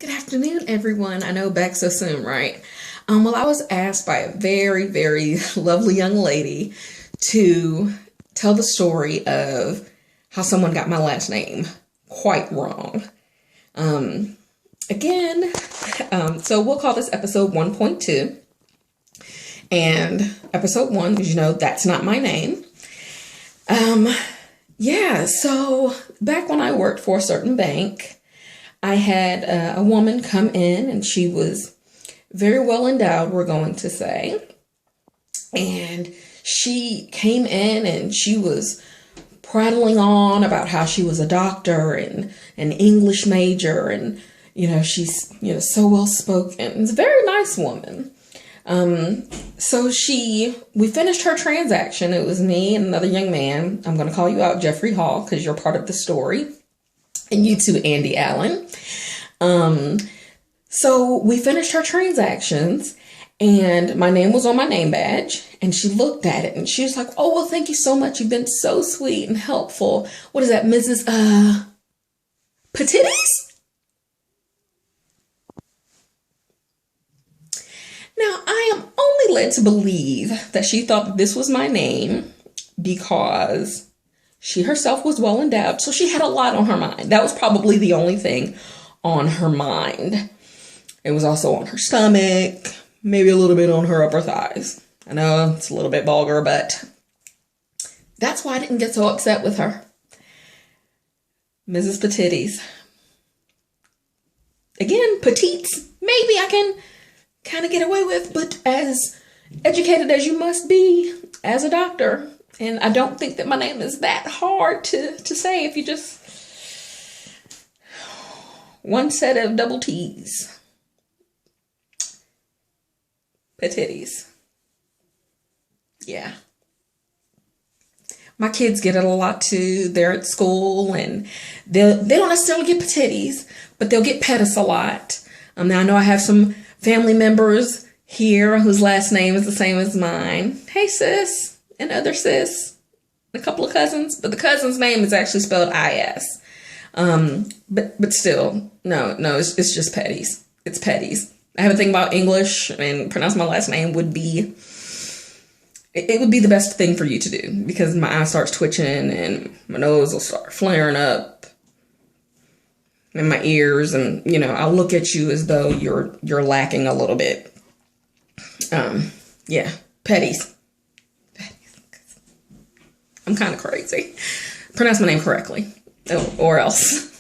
Good afternoon, everyone. I know back so soon, right? Well, I was asked by a very, very lovely young lady to tell the story of how someone got my last name quite wrong. Um, again, so we'll call this episode 1.2. And episode 1, as you know, that's not my name. So back when I worked for a certain bank, I had a woman come in, and she was very well endowed, we're going to say. And she came in and she was prattling on about how she was a doctor and an English major, and she's so well spoken. It's a very nice woman. So we finished her transaction. It was me and another young man. I'm going to call you out, Jeffrey Hall, because you're part of the story. And you too, Andy Allen. So we finished her transactions, and my name was on my name badge, and she looked at it and she was like, "Oh, well, thank you so much. You've been so sweet and helpful. What is that, Mrs. Petties?" Now, I am only led to believe that she thought that this was my name because she herself was well endowed, so she had a lot on her mind. That was probably the only thing on her mind. It was also on her stomach, maybe a little bit on her upper thighs. I know it's a little bit vulgar, but that's why I didn't get so upset with her. Mrs. Petties. Again, petites, maybe I can kind of get away with, but as educated as you must be as a doctor, and I don't think that my name is that hard to say if you just one set of double T's. Petties. Yeah. My kids get it a lot too. They're at school and they don't necessarily get petties, but they'll get Pettis a lot. Now I know I have some family members here whose last name is the same as mine. Hey sis, and other sis, a couple of cousins, but the cousin's name is actually spelled I-S. But still, no, it's just Petties. It's Petties. I have a thing about English, and pronounce my last name would be, it would be the best thing for you to do, because my eye starts twitching and my nose will start flaring up and my ears, and I'll look at you as though you're lacking a little bit. Petties. I'm kind of crazy. Pronounce my name correctly, or else.